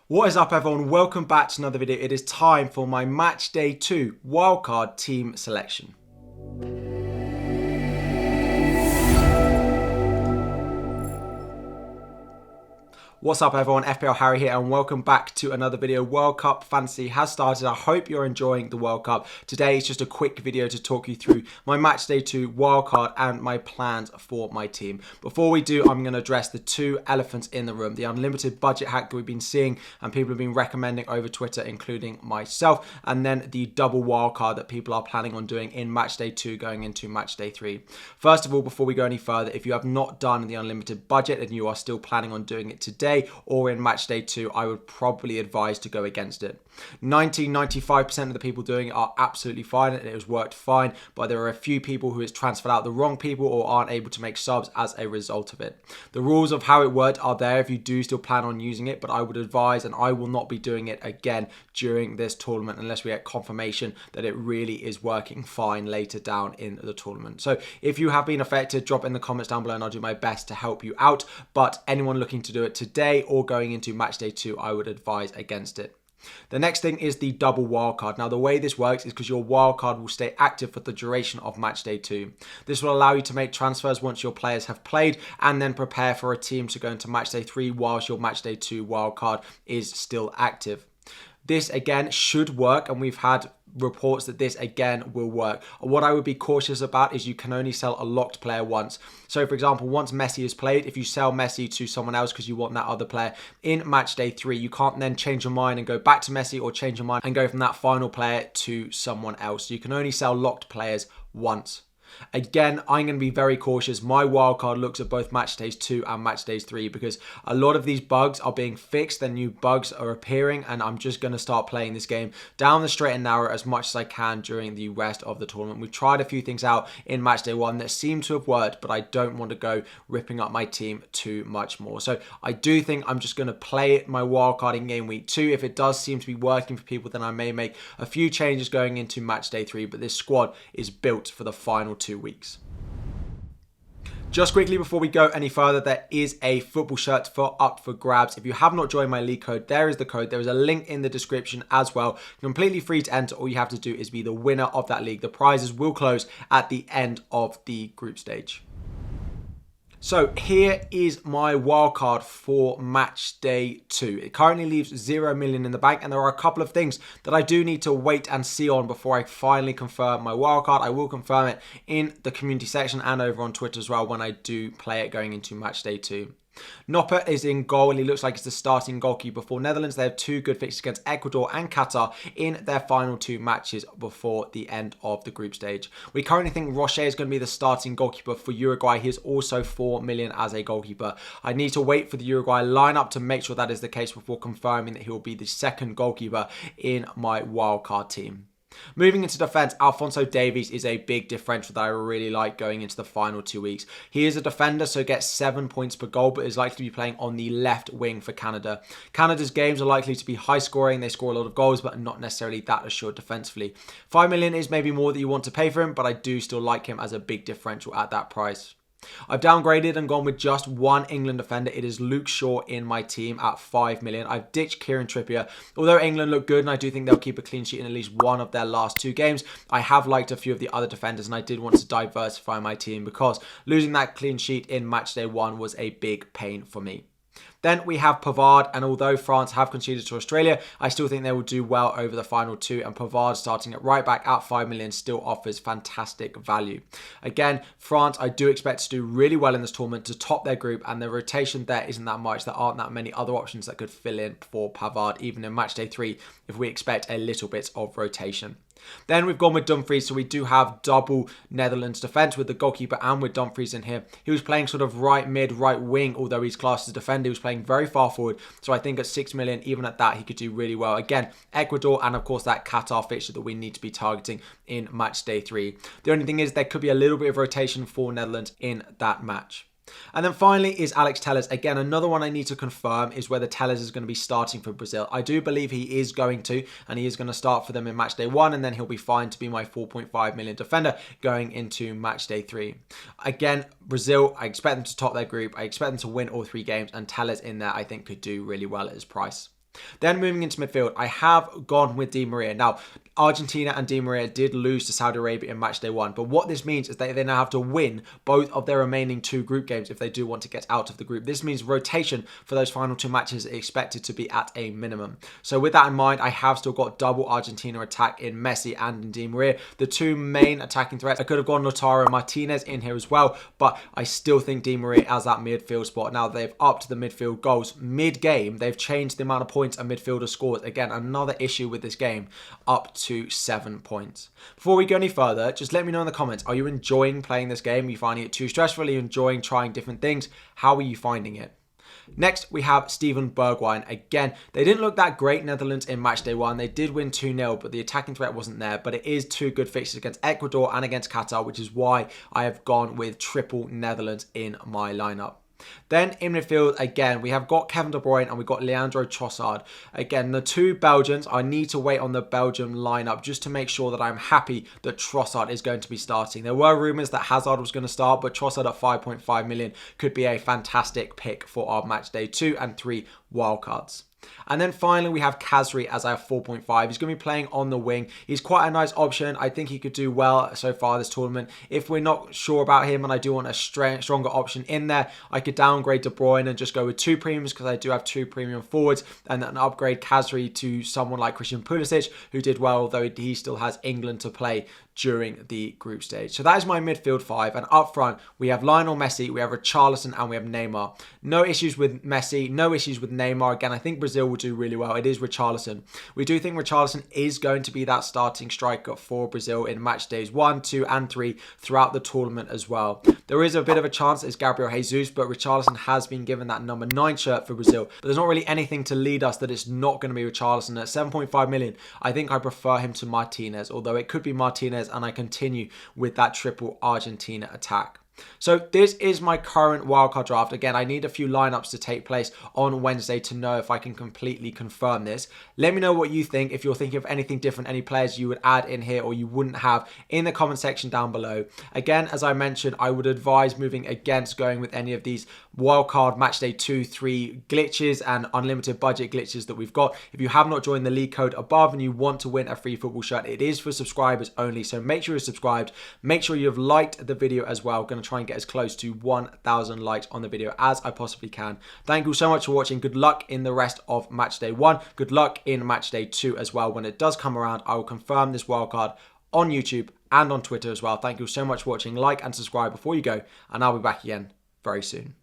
What is up, everyone? Welcome back to another video. It is time for my match day 2 wildcard team selection. What's up, everyone? FPL Harry here, and welcome back to another video. World Cup Fantasy has started. I hope you're enjoying the World Cup. Today is just a quick video to talk you through my match day 2 wildcard and my plans for my team. Before we do, I'm going to address the two elephants in the room, the unlimited budget hack that we've been seeing and people have been recommending over Twitter, including myself, and then the double wildcard that people are planning on doing in match day 2 going into match day 3. First of all, before we go any further, if you have not done the unlimited budget and you are still planning on doing it today or in match day 2, I would probably advise to go against it. 95% of the people doing it are absolutely fine and it has worked fine, but there are a few people who has transferred out the wrong people or aren't able to make subs as a result of it. The rules of how it worked are there if you do still plan on using it, but I would advise, and I will not be doing it again during this tournament unless we get confirmation that it really is working fine later down in the tournament. So if you have been affected, drop in the comments down below and I'll do my best to help you out. But anyone looking to do it today or going into match day 2, I would advise against it. The next thing is the double wildcard. Now, the way this works is because your wildcard will stay active for the duration of match day 2. This will allow you to make transfers once your players have played and then prepare for a team to go into match day 3 whilst your match day 2 wildcard is still active. This again should work, and we've had reports that this again will work. What I would be cautious about is you can only sell a locked player once. So for example, once Messi is played, if you sell Messi to someone else because you want that other player in match day 3, you can't then change your mind and go back to Messi or change your mind and go from that final player to someone else. So you can only sell locked players once. Again, I'm going to be very cautious. My wildcard looks at both match days 2 and match days 3 because a lot of these bugs are being fixed and new bugs are appearing, and I'm just going to start playing this game down the straight and narrow as much as I can during the rest of the tournament. We've tried a few things out in match day 1 that seem to have worked, but I don't want to go ripping up my team too much more. So I do think I'm just going to play it my wildcard in game week 2. If it does seem to be working for people, then I may make a few changes going into match day 3, but this squad is built for the final 2 weeks. Just quickly before we go any further, there is a football shirt up for grabs. If you have not joined my league code, there is the code. There is a link in the description as well. Completely free to enter. All you have to do is be the winner of that league. The prizes will close at the end of the group stage. So here is my wildcard for match day 2. It currently leaves 0 million in the bank, and there are a couple of things that I do need to wait and see on before I finally confirm my wildcard. I will confirm it in the community section and over on Twitter as well when I do play it going into match day 2. Noppert is in goal and he looks like he's the starting goalkeeper for Netherlands. They have 2 good fixtures against Ecuador and Qatar in their final 2 matches before the end of the group stage. We currently think Rocher is going to be the starting goalkeeper for Uruguay. He is also 4 million as a goalkeeper. I need to wait for the Uruguay lineup to make sure that is the case before confirming that he will be the second goalkeeper in my wildcard team. Moving into defence, Alphonso Davies is a big differential that I really like going into the final 2 weeks. He is a defender, so gets 7 points per goal, but is likely to be playing on the left wing for Canada. Canada's games are likely to be high scoring. They score a lot of goals, but not necessarily that assured defensively. 5 million is maybe more that you want to pay for him, but I do still like him as a big differential at that price. I've downgraded and gone with just one England defender. It is Luke Shaw in my team at 5 million. I've ditched Kieran Trippier. Although England look good and I do think they'll keep a clean sheet in at least one of their last 2 games, I have liked a few of the other defenders and I did want to diversify my team because losing that clean sheet in match day 1 was a big pain for me. Then we have Pavard, and although France have conceded to Australia, I still think they will do well over the final 2, and Pavard starting at right back at 5 million still offers fantastic value. Again, France I do expect to do really well in this tournament to top their group, and the rotation there isn't that much. There aren't that many other options that could fill in for Pavard even in match day 3 if we expect a little bit of rotation. Then we've gone with Dumfries, so we do have double Netherlands defence with the goalkeeper and with Dumfries in here. He was playing sort of right mid, right wing, although he's classed as a defender. He was playing very far forward, so I think at 6 million, even at that, he could do really well. Again, Ecuador and of course that Qatar fixture that we need to be targeting in match day 3. The only thing is there could be a little bit of rotation for Netherlands in that match. And then finally is Alex Telles. Again, another one I need to confirm is whether Telles is going to be starting for Brazil. I do believe he is going to, and he is going to start for them in match day 1, and then he'll be fine to be my 4.5 million defender going into match day 3. Again, Brazil, I expect them to top their group. I expect them to win all 3 games, and Telles in there I think could do really well at his price. Then moving into midfield, I have gone with Di Maria. Now, Argentina and Di Maria did lose to Saudi Arabia in match day 1, but what this means is they now have to win both of their remaining 2 group games if they do want to get out of the group. This means rotation for those final 2 matches is expected to be at a minimum. So with that in mind, I have still got double Argentina attack in Messi and in Di Maria. The 2 main attacking threats, I could have gone Lautaro Martinez in here as well, but I still think Di Maria as that midfield spot. Now they've upped the midfield goals mid-game. They've changed the amount of points a midfielder scores. Again, another issue with this game, up to 7 points. Before we go any further, just let me know in the comments, are you enjoying playing this game? Are you finding it too stressful? Are you enjoying trying different things? How are you finding it? Next, we have Steven Bergwijn. Again, they didn't look that great, Netherlands, in match day 1. They did win 2-0, but the attacking threat wasn't there. But it is 2 good fixtures against Ecuador and against Qatar, which is why I have gone with triple Netherlands in my lineup. Then in midfield, again, we have got Kevin De Bruyne and we've got Leandro Trossard. Again, the 2 Belgians, I need to wait on the Belgium lineup just to make sure that I'm happy that Trossard is going to be starting. There were rumours that Hazard was going to start, but Trossard at 5.5 million could be a fantastic pick for our match day 2 and 3 wildcards. And then finally, we have Khazri as our 4.5. He's going to be playing on the wing. He's quite a nice option. I think he could do well so far this tournament. If we're not sure about him and I do want a stronger option in there, I could downgrade De Bruyne and just go with 2 premiums because I do have 2 premium forwards, and then upgrade Khazri to someone like Christian Pulisic, who did well, although he still has England to play during the group stage. So that is my midfield 5, and up front we have Lionel Messi, we have Richarlison, and we have Neymar. No issues with Messi, no issues with Neymar. Again, I think Brazil will do really well. It is Richarlison. We do think Richarlison is going to be that starting striker for Brazil in match days 1, 2 and 3 throughout the tournament as well. There is a bit of a chance it's Gabriel Jesus, but Richarlison has been given that number 9 shirt for Brazil. But there's not really anything to lead us that it's not going to be Richarlison. At 7.5 million, I think I prefer him to Martinez, although it could be Martinez and I continue with that triple Argentina attack. So this is my current wildcard draft. Again, I need a few lineups to take place on Wednesday to know if I can completely confirm this. Let me know what you think. If you're thinking of anything different, any players you would add in here or you wouldn't have, in the comment section down below. Again, as I mentioned, I would advise moving against going with any of these wildcard matchday 2, 3 glitches and unlimited budget glitches that we've got. If you have not joined the league code above and you want to win a free football shirt, it is for subscribers only. So make sure you're subscribed. Make sure you've liked the video as well. Going to try and get as close to 1,000 likes on the video as I possibly can. Thank you so much for watching. Good luck in the rest of match day 1. Good luck in match day 2 as well. When it does come around, I will confirm this wildcard on YouTube and on Twitter as well. Thank you so much for watching. Like and subscribe before you go, and I'll be back again very soon.